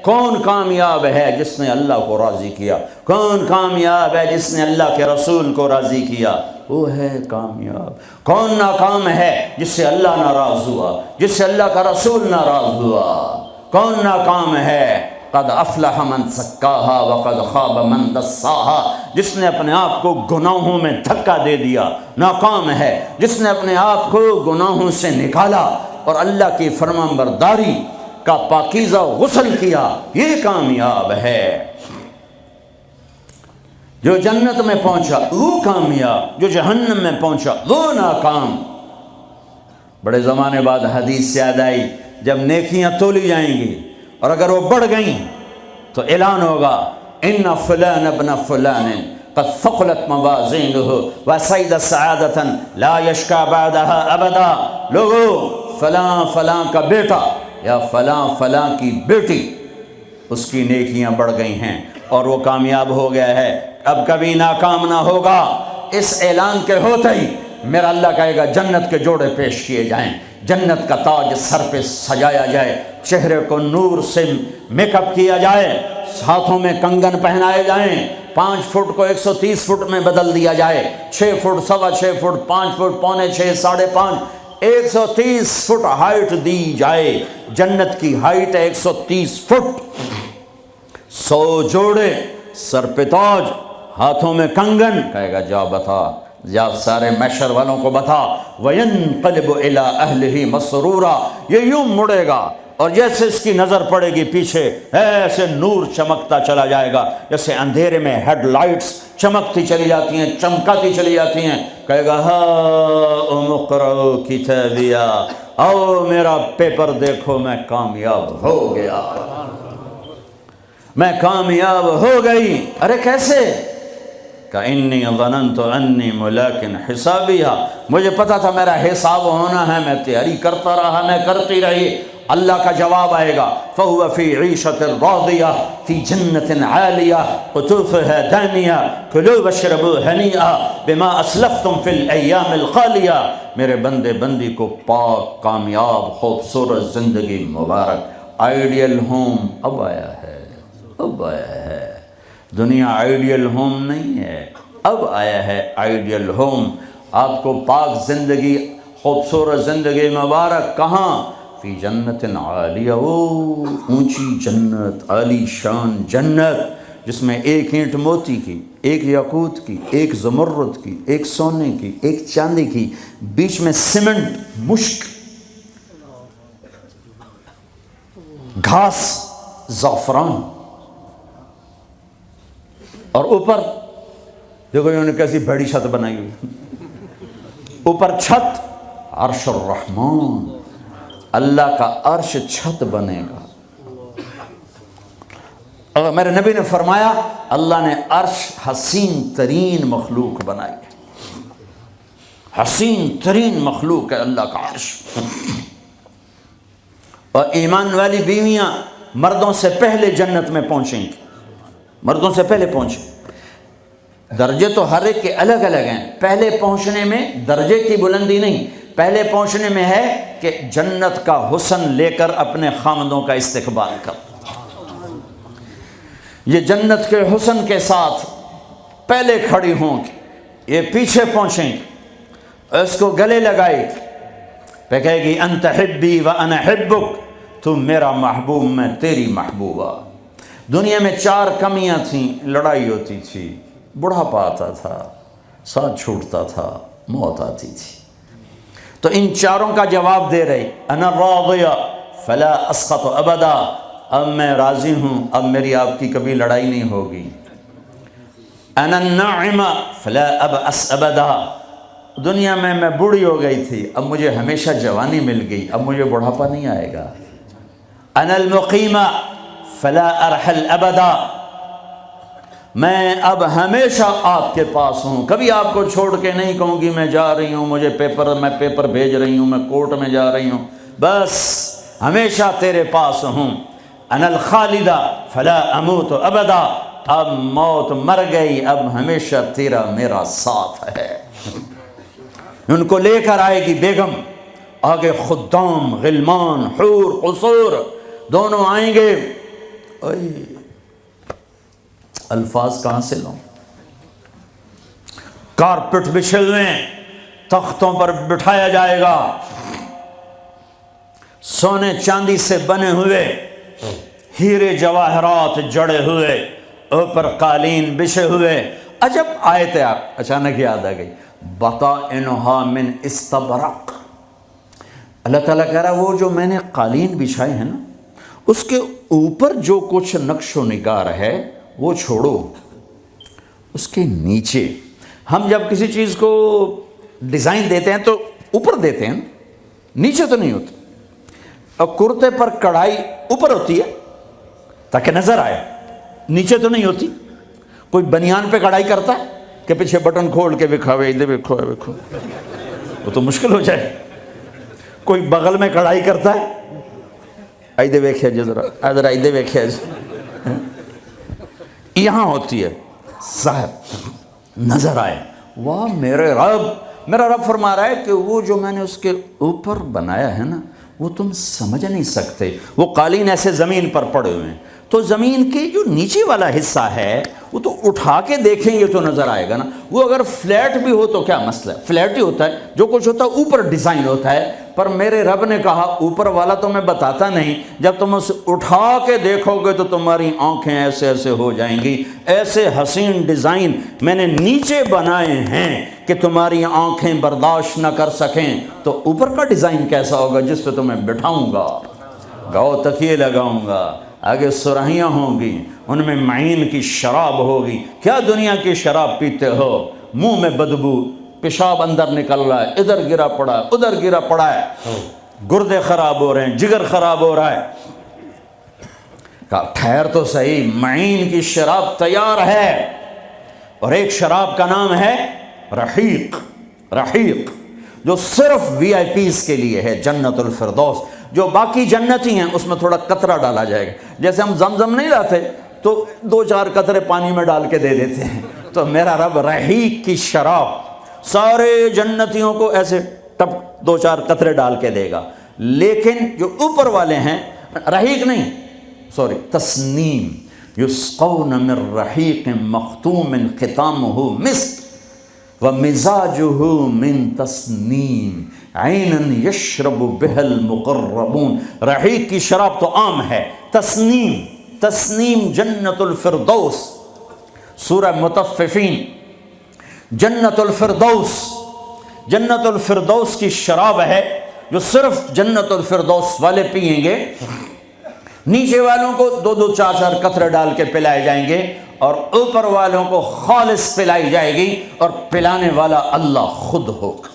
کون کامیاب ہے جس نے اللہ کو راضی کیا؟ کون کامیاب ہے جس نے اللہ کے رسول کو راضی کیا؟ وہ ہے کامیاب۔ کون ناکام ہے جس سے اللہ ناراض ہوا، جس سے اللہ کا رسول ناراض ہوا؟ کون ناکام ہے؟ قد افلح من زکاہا وقد خاب من دساہا، جس نے اپنے آپ کو گناہوں میں دھکا دے دیا ناکام ہے، جس نے اپنے آپ کو گناہوں سے نکالا اور اللہ کی فرمانبرداری کا پاکیزہ غسل کیا، یہ کامیاب ہے۔ جو جنت میں پہنچا وہ کامیاب، جو جہنم میں پہنچا وہ ناکام۔ بڑے زمانے بعد حدیث یاد آئی، جب نیکیاں تولی جائیں گی اور اگر وہ بڑھ گئیں تو اعلان ہوگا ان فلان ابن فلان قد ثقلت موازینہ وسعد سعادۃ لا یشقی بعدها ابدا۔ لوگو، فلاں فلاں کا بیٹا یا فلاں فلاں کی بیٹی، اس کی نیکیاں بڑھ گئی ہیں اور وہ کامیاب ہو گیا ہے، اب کبھی ناکام نہ ہوگا۔ اس اعلان کے ہوتے ہی میرا اللہ کہے گا جنت کے جوڑے پیش کیے جائیں، جنت کا تاج سر پہ سجایا جائے، چہرے کو نور سے میک اپ کیا جائے، ہاتھوں میں کنگن پہنائے جائیں، 5 فٹ کو 130 فٹ میں بدل دیا جائے، 6 feet, 6.25 feet, 5 feet, 5.25، 5.5، 130 feet height دی جائے۔ جنت کی ہائٹ ہے 130 فٹ۔ 100 جوڑے، سر پہ تاج، ہاتھوں میں کنگن، کہے گا جا بتا، یا سارے محشر والوں کو بتا۔ وَيَنْقَلِبُ إِلَىٰ أَهْلِهِ مَسْرُورًا، یہ یوں مڑے گا اور جیسے اس کی نظر پڑے گی پیچھے ایسے نور چمکتا چلا جائے گا، جیسے اندھیرے میں ہیڈ لائٹس چمکتی چلی جاتی ہیں، چمکاتی چلی جاتی ہیں۔ کہے گا ہاؤم اقرؤوا کتابیہ، آؤ میرا پیپر دیکھو، میں کامیاب ہو گیا، میں کامیاب ہو گئی۔ ارے کیسے؟ کہ انی ظننت انی ملاق حسابیہ، مجھے پتا تھا میرا حساب ہونا ہے، میں تیاری کرتا رہا، میں کرتی رہی۔ اللہ کا جواب آئے گا فَهُوَ فِي عِيشَةٍ رَاضِيَةٍ فِي جَنَّةٍ عَالِيَةٍ قُطُوفُهَا دَانِيَةٌ كُلُوا وَاشْرَبُوا هَنِيئًا بِمَا أَسْلَفْتُمْ فِي الْأَيَّامِ الْخَالِيَةِ۔ میرے بندے بندی کو پاک، کامیاب، خوبصورت زندگی مبارک۔ آئیڈیل ہوم اب آیا ہے، اب آیا ہے۔ دنیا آئیڈیل ہوم نہیں ہے، اب آیا ہے آئیڈیل ہوم۔ آپ کو پاک زندگی، خوبصورت زندگی مبارک کہاں؟ فی جنت عالیہ، وہ اونچی جنت، عالی شان جنت جس میں ایک اینٹ موتی کی، ایک یاقوت کی، ایک زمرد کی، ایک سونے کی، ایک چاندی کی، بیچ میں سیمنٹ، مشک، گھاس، زعفران، اور اوپر دیکھو انہوں نے کیسی بڑی چھت بنائی ہوئی، اوپر چھت عرش الرحمن، اللہ کا عرش چھت بنے گا۔ اور میرے نبی نے فرمایا اللہ نے عرش حسین ترین مخلوق بنائی ہے، حسین ترین مخلوق ہے اللہ کا عرش۔ اور ایمان والی بیویاں مردوں سے پہلے جنت میں پہنچیں گی، مردوں سے پہلے پہنچیں۔ درجے تو ہر ایک کے الگ الگ ہیں، پہلے پہنچنے میں درجے کی بلندی نہیں، پہلے پہنچنے میں ہے کہ جنت کا حسن لے کر اپنے خامدوں کا استقبال کر۔ یہ جنت کے حسن کے ساتھ پہلے کھڑی ہوں گی، یہ پیچھے پہنچیں گی، اس کو گلے لگائے گی، پہ کہے گی انت حبی و انا حبک، تو میرا محبوب میں تیری محبوبہ۔ دنیا میں 4 کمیاں تھیں، لڑائی ہوتی تھی، بڑھاپا آتا تھا، ساتھ چھوٹتا تھا، موت آتی تھی، تو ان 4 کا جواب دے رہی، انا راضیہ فلا اسقط ابدا، اب میں راضی ہوں، اب میری آپ کی کبھی لڑائی نہیں ہوگی۔ انا الناعمہ فلا ابأس ابدا، دنیا میں بوڑھی ہو گئی تھی، اب مجھے ہمیشہ جوانی مل گئی، اب مجھے بڑھاپا نہیں آئے گا۔ انا المقیمہ فلا ارحل ابدا، میں اب ہمیشہ آپ کے پاس ہوں، کبھی آپ کو چھوڑ کے نہیں کہوں گی میں جا رہی ہوں، میں پیپر بھیج رہی ہوں، میں کورٹ میں جا رہی ہوں، بس ہمیشہ تیرے پاس ہوں۔ انا الخالدہ فلا اموت ابدا، اب موت مر گئی، اب ہمیشہ تیرا میرا ساتھ ہے۔ ان کو لے کر آئے گی بیگم، آگے خدام، غلمان، حور، قصور دونوں آئیں گے اوئے الفاظ کہاں سے لوں؟ کارپٹ بچھے ہوئے ہیں، تختوں پر بٹھایا جائے گا، سونے چاندی سے بنے ہوئے، ہیرے جواہرات جڑے ہوئے، اوپر قالین بچھے ہوئے۔ عجب آیت اچانک یاد آ گئی، بطائنها من استبرق۔ اللہ تعالیٰ کہہ رہا ہے وہ جو میں نے قالین بچھائے ہیں نا، اس کے اوپر جو کچھ نقش و نگار ہے وہ چھوڑو، اس کے نیچے ہم جب کسی چیز کو ڈیزائن دیتے ہیں تو اوپر دیتے ہیں، نیچے تو نہیں ہوتا۔ اور کرتے پر کڑھائی اوپر ہوتی ہے تاکہ نظر آئے، نیچے تو نہیں ہوتی۔ کوئی بنیان پہ کڑھائی کرتا ہے کہ پیچھے بٹن کھول کے دکھاوے ادھر دیکھو دیکھو، وہ تو مشکل ہو جائے۔ کوئی بغل میں کڑھائی کرتا ہے، ادھر دیکھے جی ذرا، ادھر ادھر دیکھے جی، یہاں ہوتی ہے ظاہر نظر آئے۔ واہ میرے رب، میرا رب فرما رہا ہے کہ وہ جو میں نے اس کے اوپر بنایا ہے نا وہ تم سمجھ نہیں سکتے۔ وہ قالین ایسے زمین پر پڑے ہوئے ہیں، تو زمین کے جو نیچے والا حصہ ہے وہ تو اٹھا کے دیکھیں گے تو نظر آئے گا نا۔ وہ اگر فلیٹ بھی ہو تو کیا مسئلہ ہے، فلیٹ ہی ہوتا ہے، جو کچھ ہوتا ہے اوپر ڈیزائن ہوتا ہے۔ پر میرے رب نے کہا اوپر والا تو میں بتاتا نہیں، جب تم اسے اٹھا کے دیکھو گے تو تمہاری آنکھیں ایسے ایسے ہو جائیں گی۔ ایسے حسین ڈیزائن میں نے نیچے بنائے ہیں کہ تمہاری آنکھیں برداشت نہ کر سکیں، تو اوپر کا ڈیزائن کیسا ہوگا جس پہ تمہیں بٹھاؤں گا، گاؤ تکیے لگاؤں گا، آگے سرہیاں ہوں گی، ان میں معین کی شراب ہوگی۔ کیا دنیا کی شراب پیتے ہو، منہ میں بدبو، پیشاب اندر نکل رہا ہے، ادھر گرا پڑا ہے، ادھر گرا پڑا ہے، گردے خراب ہو رہے ہیں، جگر خراب ہو رہا ہے۔ کہا ٹھہر تو صحیح، معین کی شراب تیار ہے، اور ایک شراب کا نام ہے رحیق۔ رحیق جو صرف وی آئی پیز کے لیے ہے، جنت الفردوس۔ جو باقی جنتی ہیں اس میں تھوڑا قطرہ ڈالا جائے گا، جیسے ہم زمزم نہیں لاتے تو 2-4 قطرے پانی میں ڈال کے دے دیتے ہیں، تو میرا رب رحیق کی شراب سارے جنتیوں کو ایسے ٹپ 2-4 قطرے ڈال کے دے گا۔ لیکن جو اوپر والے ہیں، رحیق نہیں، سوری، تسنیم، یسقون من رحیق مختوم ختامہ مسک ومزاجہ من تسنیم عینا یشرب بها المقربون۔ رحیق کی شراب تو عام ہے، تسنیم، تسنیم جنت الفردوس، سورہ مطففین، جنت الفردوس، جنت الفردوس کی شراب ہے جو صرف جنت الفردوس والے پئیں گے۔ نیچے والوں کو 2-2 4-4 قطرے ڈال کے پلائے جائیں گے، اور اوپر والوں کو خالص پلائی جائے گی، اور پلانے والا اللہ خود ہوگا۔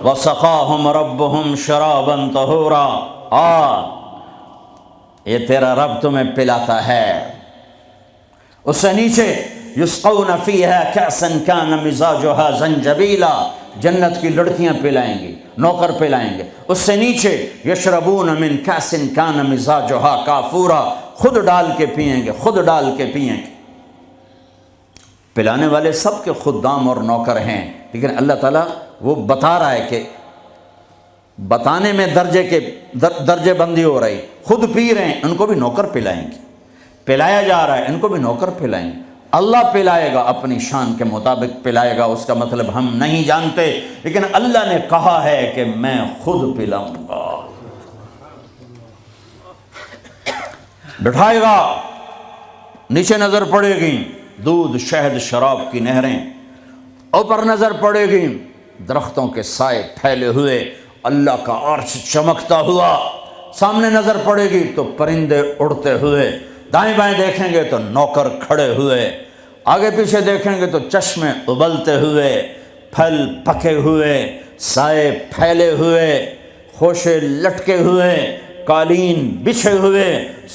وَسَقَاهُمْ رَبُّهُمْ شَرَابًا طَهُورًا۔ یہ تیرا رب تمہیں پلاتا ہے۔ اس سے نیچے یسقون فیہا کأسا کان مزاجہا زنجبیلا، جنت کی لڑکیاں پلائیں گی، نوکر پلائیں گے۔ اس سے نیچے یشربون من کأس کان مزاجہا کافورا، خود ڈال کے پئیں گے، خود ڈال کے پئیں گے۔ پلانے والے سب کے خدام اور نوکر ہیں، لیکن اللہ تعالیٰ وہ بتا رہا ہے کہ بتانے میں درجے بندی ہو رہی، خود پی رہے ہیں، ان کو بھی نوکر پلائیں گے، پلایا جا رہا ہے، ان کو بھی نوکر پلائیں گے۔ اللہ پلائے گا، اپنی شان کے مطابق پلائے گا، اس کا مطلب ہم نہیں جانتے، لیکن اللہ نے کہا ہے کہ میں خود پلاؤں گا۔ بٹھائے گا، نیچے نظر پڑے گی دودھ شہد شراب کی نہریں، اوپر نظر پڑے گی درختوں کے سائے پھیلے ہوئے، اللہ کا عرش چمکتا ہوا، سامنے نظر پڑے گی تو پرندے اڑتے ہوئے، دائیں بائیں دیکھیں گے تو نوکر کھڑے ہوئے، آگے پیچھے دیکھیں گے تو چشمے ابلتے ہوئے، پھل پکے ہوئے، سائے پھیلے ہوئے، خوشے لٹکے ہوئے، قالین بچھے ہوئے،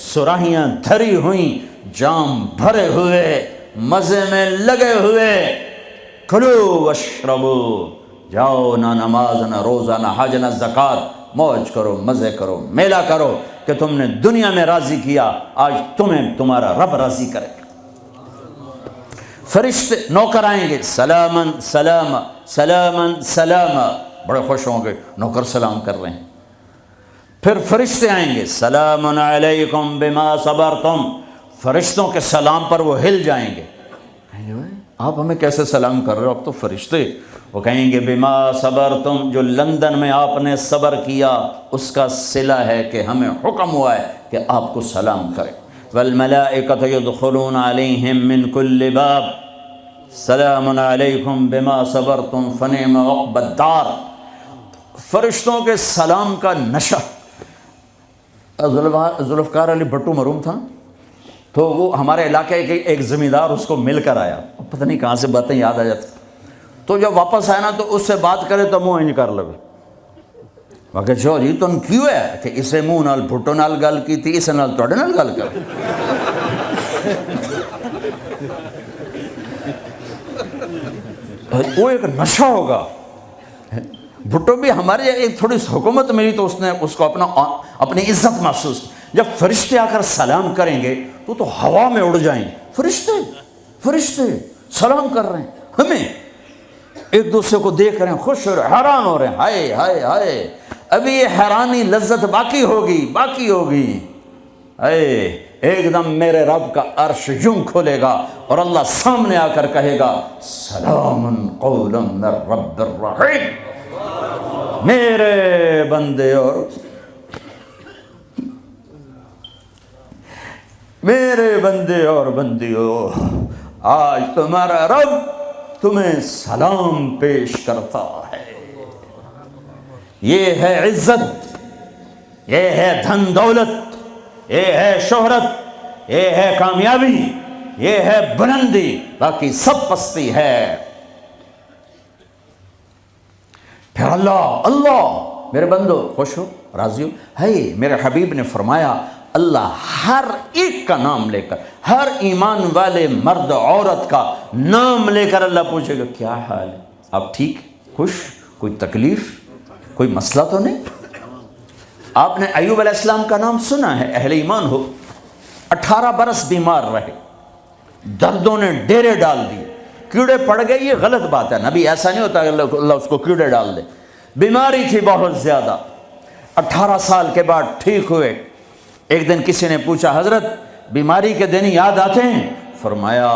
سراہیاں دھری ہوئیں، جام بھرے ہوئے، مزے میں لگے ہوئے۔ کھلو واشربو، جاؤ، نہ نماز نہ روزہ نہ حج نہ زکوٰۃ، موج کرو، مزے کرو، میلہ کرو کہ تم نے دنیا میں راضی کیا، آج تمہیں تمہارا رب راضی کرے گا۔ فرشتے نوکر آئیں گے، سلامن سلام سلامن سلام، بڑے خوش ہوں گے، نوکر سلام کر رہے ہیں۔ پھر فرشتے آئیں گے، سلام علیکم بما صبرتم، فرشتوں کے سلام پر وہ ہل جائیں گے، آپ ہمیں کیسے سلام کر رہے ہو، اب تو فرشتے، وہ کہیں گے بما صبرتم، جو لندن میں آپ نے صبر کیا اس کا صلہ ہے کہ ہمیں حکم ہوا ہے کہ آپ کو سلام کریں۔ والملائکۃ یدخلون علیہم من کل باب سلام علیکم بما صبرتم فنعم عقبی الدار۔ فرشتوں کے سلام کا نشہ، ذوالفقار علی بھٹو مرحوم تھا، تو وہ ہمارے علاقے کے ایک زمیندار اس کو مل کر آیا، پتہ نہیں کہاں سے باتیں یاد آ جاتی، تو جب واپس آیا نا تو اس سے بات کرے تو منہ انج کر لگے، میں کہ جی تم کیوں ہے کہ اسے منہ نال بھٹو نال گل کی تھی، اس نال تواڈے نال گل کر۔ وہ ایک نشہ ہوگا، بھٹو بھی ہمارے ایک تھوڑی سی حکومت ملی تو اس نے اس کو اپنی عزت محسوس کی۔ جب فرشتے آ کر سلام کریں گے تو ہوا میں اڑ جائیں گے، فرشتے سلام کر رہے ہیں، ہمیں ایک دوسرے کو دیکھ رہے ہیں، خوش ہو رہے ہیں، حیران ہو رہے ہیں، ہائے ہائے ہائے، ابھی یہ حیرانی لذت باقی ہوگی، ہائے ایک دم میرے رب کا عرش یوں کھولے گا اور اللہ سامنے آ کر کہے گا سلام قولا من رب الرحیم، میرے بندے اور بندیوں، آج تمہارا رب تمہیں سلام پیش کرتا ہے۔ یہ ہے عزت، یہ ہے دھن دولت، یہ ہے شہرت، یہ ہے کامیابی، یہ ہے بلندی، باقی سب پستی ہے۔ پھر اللہ میرے بندو خوش ہو، راضی ہو، ہے میرے حبیب نے فرمایا اللہ ہر ایک کا نام لے کر، ہر ایمان والے مرد عورت کا نام لے کر اللہ پوچھے گا کیا حال ہے، آپ ٹھیک، خوش، کوئی تکلیف، کوئی مسئلہ تو نہیں؟ آپ نے ایوب علیہ السلام کا نام سنا ہے، اہل ایمان ہو، 18 برس بیمار رہے، دردوں نے ڈیرے ڈال دیے، کیڑے پڑ گئے، یہ غلط بات ہے، نبی ایسا نہیں ہوتا کہ اللہ اس کو کیڑے ڈال دے، بیماری تھی بہت زیادہ، 18 سال کے بعد ٹھیک ہوئے۔ ایک دن کسی نے پوچھا حضرت بیماری کے دن یاد آتے ہیں؟ فرمایا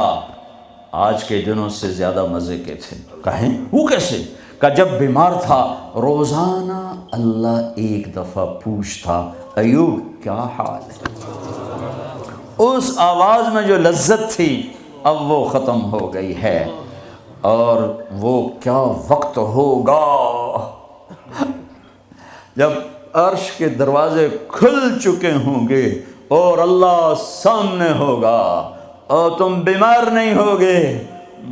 آج کے دنوں سے زیادہ مزے کے تھے۔ کہیں وہ کیسے؟ کہ جب بیمار تھا روزانہ اللہ ایک دفعہ پوچھتا ایوب کیا حال ہے، اس آواز میں جو لذت تھی اب وہ ختم ہو گئی ہے، اور وہ کیا وقت ہوگا جب عرش کے دروازے کھل چکے ہوں گے اور اللہ سامنے ہوگا اور تم بیمار نہیں ہوگے،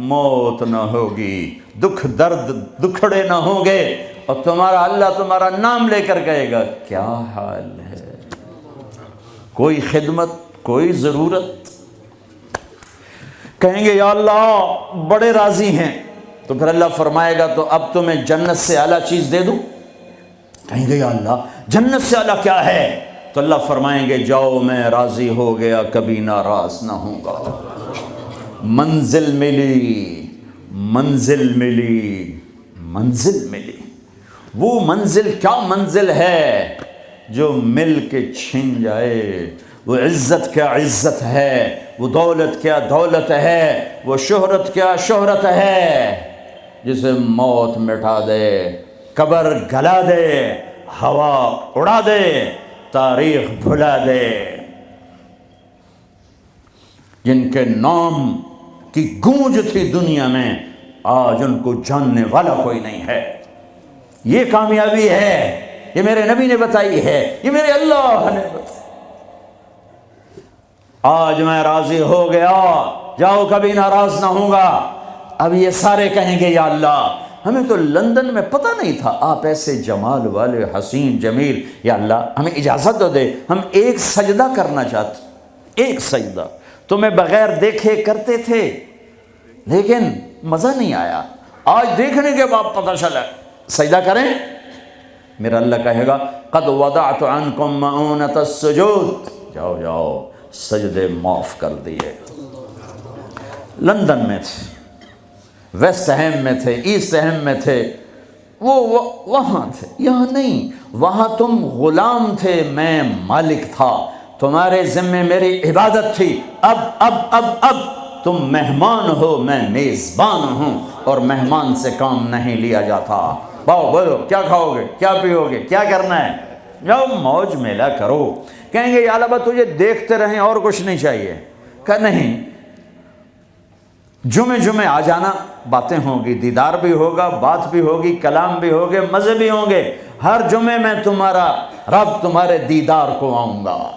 موت نہ ہوگی، دکھ درد دکھڑے نہ ہوں گے، اور تمہارا اللہ تمہارا نام لے کر کہے گا کیا حال ہے، کوئی خدمت، کوئی ضرورت، کہیں گے یا اللہ بڑے راضی ہیں، تو پھر اللہ فرمائے گا تو اب تمہیں جنت سے اعلیٰ چیز دے دوں؟ کہیں گے یا اللہ جنت سے اعلیٰ کیا ہے؟ تو اللہ فرمائیں گے جاؤ میں راضی ہو گیا، کبھی ناراض نہ ہوں گا، منزل ملی، وہ منزل کیا منزل ہے جو مل کے چھن جائے، وہ عزت کیا عزت ہے، وہ دولت کیا دولت ہے، وہ شہرت کیا شہرت ہے، جسے موت مٹا دے، قبر گلا دے، ہوا اڑا دے، تاریخ بھلا دے، جن کے نام کی گونج تھی دنیا میں آج ان کو جاننے والا کوئی نہیں ہے۔ یہ کامیابی ہے، یہ میرے نبی نے بتائی ہے، یہ میرے اللہ نے بتائی۔ آج میں راضی ہو گیا، جاؤ کبھی ناراض نہ ہوں گا۔ اب یہ سارے کہیں گے یا اللہ ہمیں تو لندن میں پتہ نہیں تھا آپ ایسے جمال والے حسین جمیل، یا اللہ ہمیں اجازت تو دے، ہم ایک سجدہ کرنا چاہتے، ایک سجدہ تمہیں بغیر دیکھے کرتے تھے لیکن مزہ نہیں آیا، آج دیکھنے کے بعد پتہ چلا، سجدہ کریں؟ میرا اللہ کہے گا قد وضعت عنکم مؤونۃ السجود، جاؤ جاؤ سجدے معاف کر دیے۔ لندن میں تھے، ویسٹ ہیم میں تھے، ایسٹ ہیم میں تھے، وہ وہاں تھے، یہاں نہیں۔ وہاں تم غلام تھے، میں مالک تھا، تمہارے ذمے میری عبادت تھی۔ اب تم مہمان ہو، میں میزبان ہوں، اور مہمان سے کام نہیں لیا جاتا۔ بولو کیا کھاؤ گے، کیا پیو گے، کیا کرنا ہے؟ جاؤ موج میلہ کرو۔ کہیں گے یا اللہ تجھے دیکھتے رہیں اور کچھ نہیں چاہیے؟ کہ نہیں، جمعے آ جانا، باتیں ہوں گی، دیدار بھی ہوگا، بات بھی ہوگی، کلام بھی ہوگے، مزے بھی ہوں گے۔ ہر جمعے میں تمہارا رب تمہارے دیدار کو آؤں گا۔